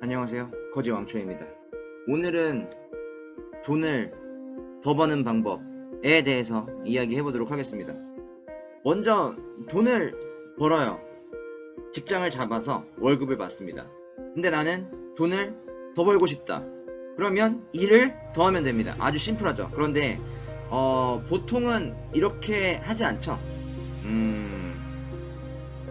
안녕하세요. 거지왕초입니다. 오늘은 돈을 더 버는 방법에 대해서 이야기해 보도록 하겠습니다. 먼저 돈을 벌어요. 직장을 잡아서 월급을 받습니다. 근데 나는 돈을 더 벌고 싶다. 그러면 일을 더 하면 됩니다. 아주 심플하죠. 그런데 보통은 이렇게 하지 않죠.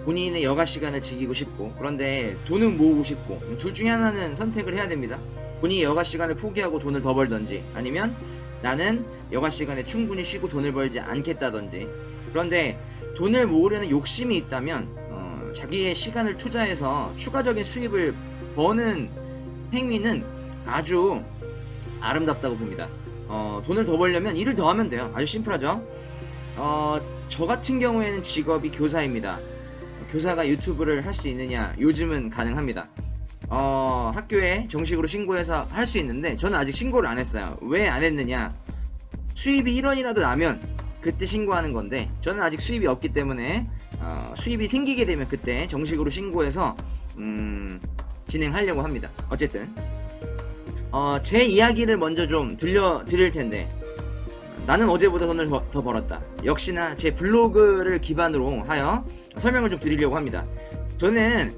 본인의 여가 시간을 즐기고 싶고, 그런데 돈은 모으고 싶고, 둘 중에 하나는 선택을 해야 됩니다. 본인이 여가 시간을 포기하고 돈을 더 벌던지, 아니면 나는 여가 시간에 충분히 쉬고 돈을 벌지 않겠다던지. 그런데 돈을 모으려는 욕심이 있다면 자기의 시간을 투자해서 추가적인 수입을 버는 행위는 아주 아름답다고 봅니다. 돈을 더 벌려면 일을 더 하면 돼요. 아주 심플하죠. 저 같은 경우에는 직업이 교사입니다. 교사가 유튜브를 할 수 있느냐? 요즘은 가능합니다. 학교에 정식으로 신고해서 할 수 있는데 저는 아직 신고를 안 했어요. 왜 안 했느냐? 수입이 1원이라도 나면 그때 신고하는 건데, 저는 아직 수입이 없기 때문에 수입이 생기게 되면 그때 정식으로 신고해서 진행하려고 합니다. 어쨌든 제 이야기를 먼저 좀 들려드릴 텐데, 나는 어제보다 돈을 더 벌었다. 역시나 제 블로그를 기반으로 하여 설명을 좀 드리려고 합니다. 저는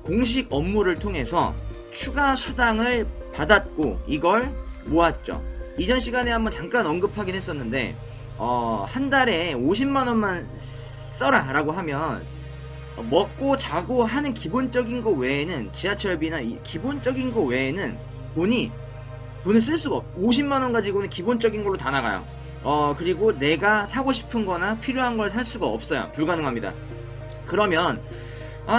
공식 업무를 통해서 추가 수당을 받았고 이걸 모았죠. 이전 시간에 한번 잠깐 언급하긴 했었는데, 한 달에 50만원만 써라 라고 하면 먹고 자고 하는 기본적인 거 외에는, 지하철비나 기본적인 거 외에는 돈을 쓸 수가 없어. 50만원 가지고는 기본적인 걸로 다 나가요. 그리고 내가 사고 싶은 거나 필요한 걸 살 수가 없어요. 불가능합니다. 그러면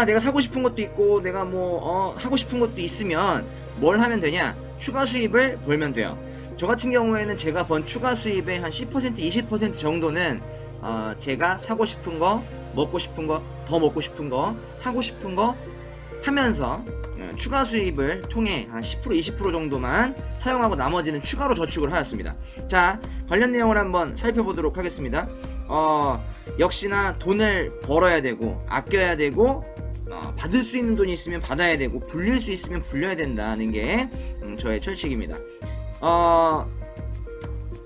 내가 사고 싶은 것도 있고 내가 하고 싶은 것도 있으면 뭘 하면 되냐? 추가 수입을 벌면 돼요. 저 같은 경우에는 제가 번 추가 수입의 한 10% 20% 정도는 제가 사고 싶은 거, 먹고 싶은 거, 더 먹고 싶은 거, 하고 싶은 거 하면서 추가 수입을 통해 한 10% 20% 정도만 사용하고 나머지는 추가로 저축을 하였습니다. 자, 관련 내용을 한번 살펴보도록 하겠습니다. 역시나 돈을 벌어야 되고 아껴야 되고, 받을 수 있는 돈이 있으면 받아야 되고 불릴 수 있으면 불려야 된다는 게 저의 철칙입니다.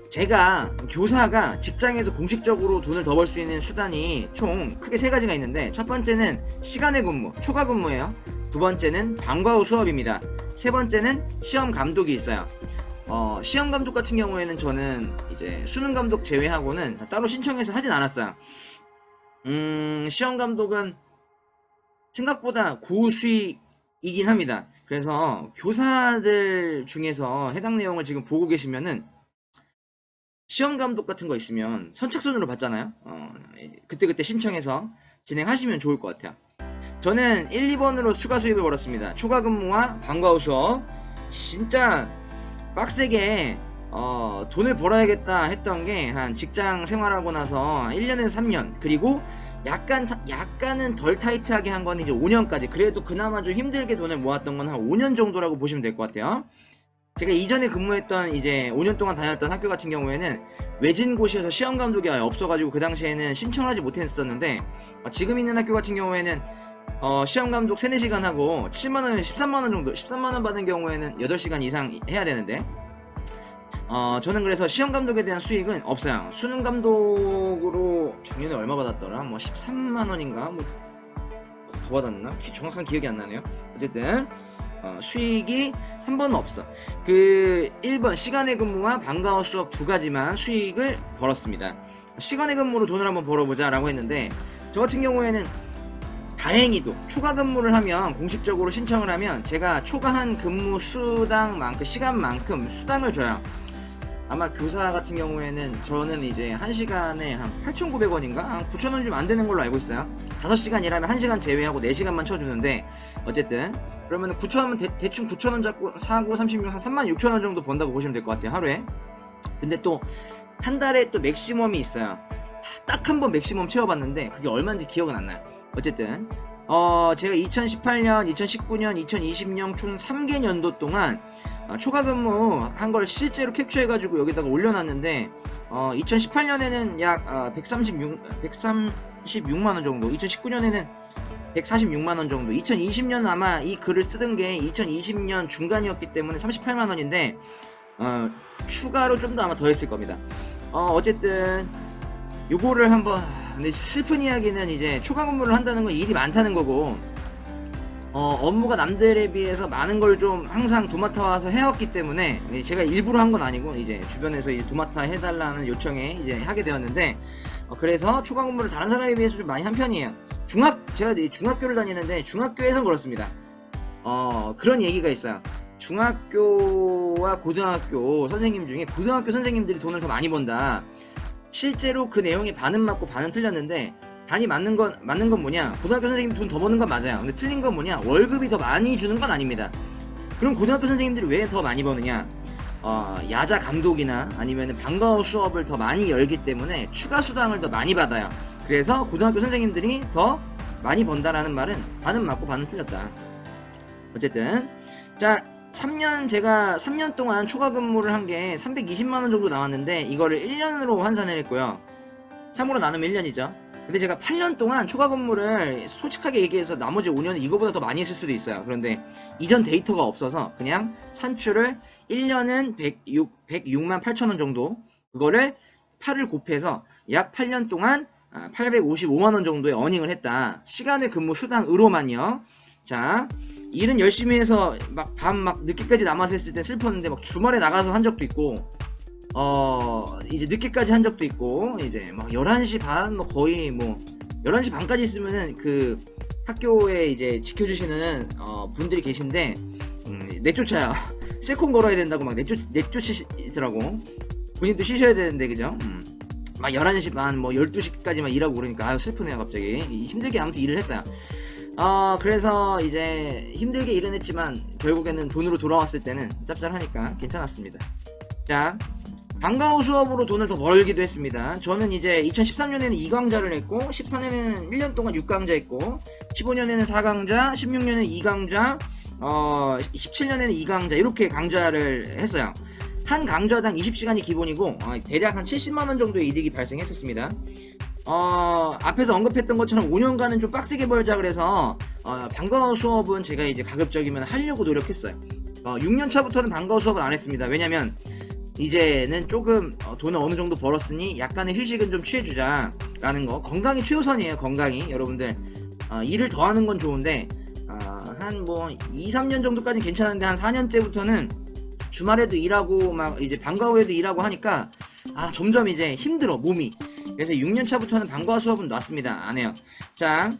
제가 교사가 직장에서 공식적으로 돈을 더 벌 수 있는 수단이 총 크게 세 가지가 있는데, 첫 번째는 시간의 근무, 초과 근무예요. 두 번째는 방과 후 수업입니다. 세 번째는 시험 감독이 있어요. 시험 감독 같은 경우에는 저는 이제 수능 감독 제외하고는 따로 신청해서 하진 않았어요. 시험 감독은 생각보다 고수익이긴 합니다. 그래서 교사들 중에서 해당 내용을 지금 보고 계시면은 시험 감독 같은 거 있으면 선착순으로 받잖아요. 그때그때 신청해서 진행하시면 좋을 것 같아요. 저는 1, 2번으로 추가 수입을 벌었습니다. 초과 근무와 방과 후 수업. 진짜 빡세게 돈을 벌어야겠다 했던 게, 한 직장 생활하고 나서 1년에서 3년, 그리고 약간은 덜 타이트하게 한 건 이제 5년까지, 그래도 그나마 좀 힘들게 돈을 모았던 건 한 5년 정도라고 보시면 될 것 같아요. 제가 이전에 근무했던 이제 5년 동안 다녔던 학교 같은 경우에는 외진 곳이어서 시험 감독이 없어가지고 그 당시에는 신청을 하지 못했었는데, 지금 있는 학교 같은 경우에는 시험 감독 3, 4시간 하고 7만원, 13만원 정도, 13만원 받은 경우에는 8시간 이상 해야 되는데, 저는 그래서 시험 감독에 대한 수익은 없어요. 수능 감독으로 작년에 얼마 받았더라? 13만원인가? 더 받았나? 정확한 기억이 안 나네요. 어쨌든 수익이 3번은 없어. 1번 시간의 근무와 방과 후 수업 두 가지만 수익을 벌었습니다. 시간의 근무로 돈을 한번 벌어보자 라고 했는데, 저 같은 경우에는 다행히도 초과 근무를 하면, 공식적으로 신청을 하면 제가 초과한 근무 수당만큼, 시간만큼 수당을 줘요. 아마 교사 같은 경우에는 저는 이제 1시간에 한 8,900원인가? 한 9,000원 좀 안 되는 걸로 알고 있어요. 5시간 일하면 1시간 제외하고 4시간만 쳐주는데, 어쨌든 그러면 9,000원, 대충 9,000원 잡고 사고 36, 한 36,000원 정도 번다고 보시면 될 것 같아요, 하루에. 근데 또 한 달에 또 맥시멈이 있어요. 딱 한 번 맥시멈 채워봤는데 그게 얼마인지 기억은 안 나요. 어쨌든 제가 2018년, 2019년, 2020년 총 3개년도 동안 초과 근무 한 걸 실제로 캡처해가지고 여기다가 올려놨는데, 2018년에는 약 136만원 정도, 2019년에는 146만원 정도. 2020년 아마 이 글을 쓰던 게 2020년 중간이었기 때문에 38만원인데 추가로 좀 더 아마 더 했을 겁니다. 어쨌든 요거를 한번, 근데 슬픈 이야기는 이제 초과 근무를 한다는 건 일이 많다는 거고, 업무가 남들에 비해서 많은 걸 좀 항상 도맡아 와서 해왔기 때문에, 제가 일부러 한 건 아니고 이제 주변에서 이제 도맡아 해달라는 요청에 이제 하게 되었는데, 그래서 초과 근무를 다른 사람에 비해서 좀 많이 한 편이에요. 제가 중학교를 다니는데 중학교에선 그렇습니다. 그런 얘기가 있어요. 중학교와 고등학교 선생님 중에 고등학교 선생님들이 돈을 더 많이 번다. 실제로 그 내용이 반은 맞고 반은 틀렸는데, 반이 맞는 건 뭐냐, 고등학교 선생님 돈 더 버는 건 맞아요. 근데 틀린 건 뭐냐, 월급이 더 많이 주는 건 아닙니다. 그럼 고등학교 선생님들이 왜 더 많이 버느냐, 야자 감독이나 아니면 방과후 수업을 더 많이 열기 때문에 추가 수당을 더 많이 받아요. 그래서 고등학교 선생님들이 더 많이 번다라는 말은 반은 맞고 반은 틀렸다. 어쨌든 자, 제가 3년 동안 초과 근무를 한 게 320만원 정도 나왔는데, 이거를 1년으로 환산을 했고요. 3으로 나누면 1년이죠. 근데 제가 8년 동안 초과 근무를 솔직하게 얘기해서 나머지 5년은 이거보다 더 많이 했을 수도 있어요. 그런데 이전 데이터가 없어서 그냥 산출을 1년은 106만 8천원 정도, 그거를 8을 곱해서 약 8년 동안 855만원 정도의 어닝을 했다. 시간의 근무 수당으로만요. 자, 일은 열심히 해서 밤 늦게까지 남아서 했을 때 슬펐는데, 주말에 나가서 한 적도 있고, 이제 늦게까지 한 적도 있고, 이제 11시 반, 거의 11시 반까지 있으면은 그 학교에 이제 지켜주시는 분들이 계신데, 내쫓아요. 세콘 걸어야 된다고 내쫓으시더라고. 본인도 쉬셔야 되는데, 그죠? 11시 반, 12시까지만 일하고 그러니까, 슬프네요, 갑자기. 힘들게 아무튼 일을 했어요. 그래서 이제 힘들게 일은 했지만, 결국에는 돈으로 돌아왔을 때는 짭짤하니까 괜찮았습니다. 자, 방과후 수업으로 돈을 더 벌기도 했습니다. 저는 이제 2013년에는 2강좌를 했고, 14년에는 1년 동안 6강좌 했고, 15년에는 4강좌, 16년에는 2강좌, 17년에는 2강좌, 이렇게 강좌를 했어요. 한 강좌당 20시간이 기본이고, 대략 한 70만원 정도의 이득이 발생했었습니다. 앞에서 언급했던 것처럼 5년간은 좀 빡세게 벌자 그래서, 방과후 수업은 제가 이제 가급적이면 하려고 노력했어요. 6년차부터는 방과후 수업은 안 했습니다. 왜냐면, 이제는 조금 돈을 어느 정도 벌었으니 약간의 휴식은 좀 취해주자 라는 거. 건강이 최우선이에요. 건강이. 여러분들 일을 더 하는 건 좋은데, 한 2, 3년 정도까지는 괜찮은데, 한 4년째부터는 주말에도 일하고 이제 방과후에도 일하고 하니까 점점 이제 힘들어, 몸이. 그래서 6년차부터는 방과후 수업은 놨습니다. 안 해요. 자,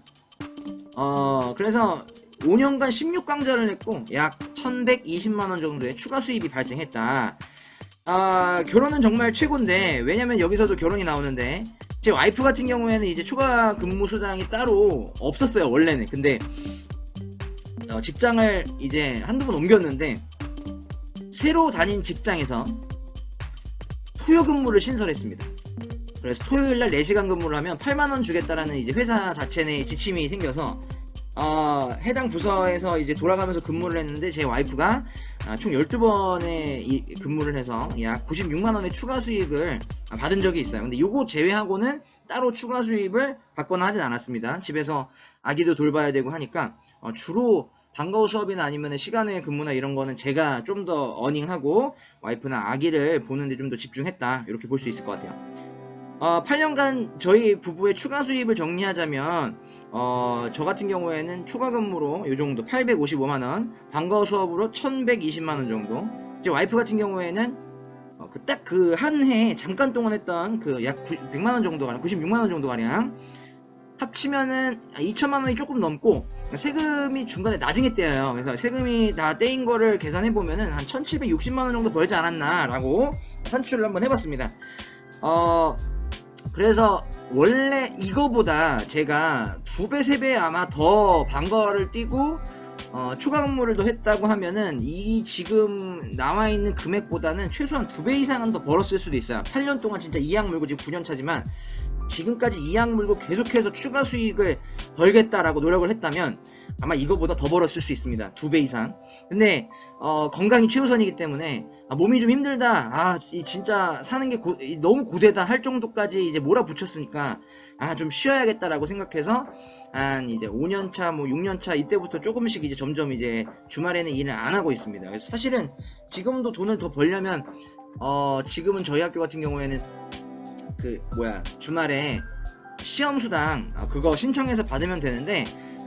그래서 5년간 16강좌를 했고 약 1120만원 정도의 추가 수입이 발생했다. 결혼은 정말 최고인데, 왜냐면 여기서도 결혼이 나오는데, 제 와이프 같은 경우에는 이제 초과 근무 수당이 따로 없었어요, 원래는. 근데 직장을 이제 한두 번 옮겼는데, 새로 다닌 직장에서 토요 근무를 신설했습니다. 그래서 토요일날 4시간 근무를 하면 8만원 주겠다라는 이제 회사 자체 내 지침이 생겨서, 해당 부서에서 이제 돌아가면서 근무를 했는데, 제 와이프가 총 12번의 근무를 해서 약 96만원의 추가 수익을 받은 적이 있어요. 근데 요거 제외하고는 따로 추가 수입을 받거나 하진 않았습니다. 집에서 아기도 돌봐야 되고 하니까, 주로 방과후 수업이나 아니면 시간 외 근무나 이런 거는 제가 좀 더 어닝하고, 와이프나 아기를 보는데 좀 더 집중했다, 이렇게 볼 수 있을 것 같아요. 8년간 저희 부부의 추가 수입을 정리하자면, 저 같은 경우에는 초과 근무로 요 정도 855만원, 방과후 수업으로 1120만원 정도, 제 와이프 같은 경우에는 딱 그 한 해에 잠깐 동안 했던 그 약 100만원 정도 가량, 96만원 정도 가량 합치면은 2천만원이 조금 넘고, 세금이 중간에 나중에 떼어요. 그래서 세금이 다 떼인 거를 계산해보면은 한 1760만원 정도 벌지 않았나 라고 산출을 한번 해봤습니다. 그래서 원래 이거보다 제가 2배, 3배 아마 더 방과를 뛰고 추가 근무를 더 했다고 하면은, 이 지금 나와있는 금액보다는 최소한 2배 이상은 더 벌었을 수도 있어요. 8년 동안 진짜 이악 물고 지금 9년 차지만, 지금까지 이악 물고 계속해서 추가 수익을 벌겠다라고 노력을 했다면 아마 이거보다 더 벌었을 수 있습니다. 2배 이상. 근데 건강이 최우선이기 때문에 몸이 좀 힘들다, 진짜 사는 게 너무 고되다 할 정도까지 이제 몰아붙였으니까 좀 쉬어야겠다라고 생각해서 한 이제 5년차 뭐 6년차 이때부터 조금씩 이제 점점 이제 주말에는 일을 안 하고 있습니다. 그래서 사실은 지금도 돈을 더 벌려면 지금은 저희 학교 같은 경우에는 주말에 시험수당 그거 신청해서 받으면 되는데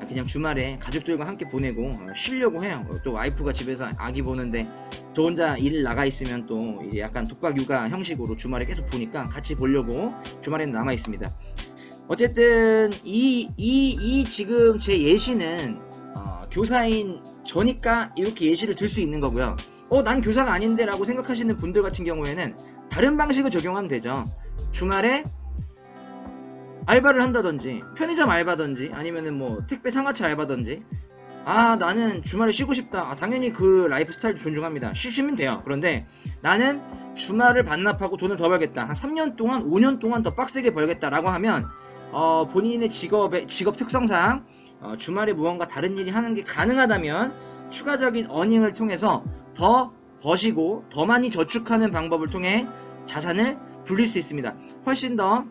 그냥 주말에 가족들과 함께 보내고 쉬려고 해요. 또 와이프가 집에서 아기 보는데 저 혼자 일 나가 있으면 또 이제 약간 독박 육아 형식으로 주말에 계속 보니까 같이 보려고 주말에는 남아 있습니다. 어쨌든 이 지금 제 예시는 교사인 저니까 이렇게 예시를 들 수 있는 거고요. 난 교사가 아닌데 라고 생각하시는 분들 같은 경우에는 다른 방식을 적용하면 되죠. 주말에 알바를 한다든지 편의점 알바든지 아니면은 뭐 택배 상하차 알바든지 나는 주말에 쉬고 싶다. 당연히 그 라이프 스타일도 존중합니다. 쉬면 돼요. 그런데 나는 주말을 반납하고 돈을 더 벌겠다. 한 3년 동안 5년 동안 더 빡세게 벌겠다라고 하면 본인의 직업 특성상 주말에 무언가 다른 일이 하는 게 가능하다면 추가적인 어닝을 통해서 더 버시고 더 많이 저축하는 방법을 통해 자산을 불릴 수 있습니다. 훨씬 더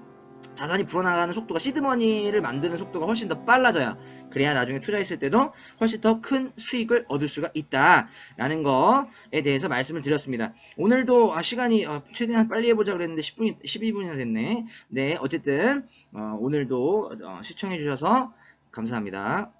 자산이 불어나가는 속도가, 시드머니를 만드는 속도가 훨씬 더 빨라져요. 그래야 나중에 투자했을 때도 훨씬 더 큰 수익을 얻을 수가 있다라는 거에 대해서 말씀을 드렸습니다. 오늘도 시간이 최대한 빨리 해보자 그랬는데 12분이나 됐네. 네, 어쨌든 오늘도 시청해주셔서 감사합니다.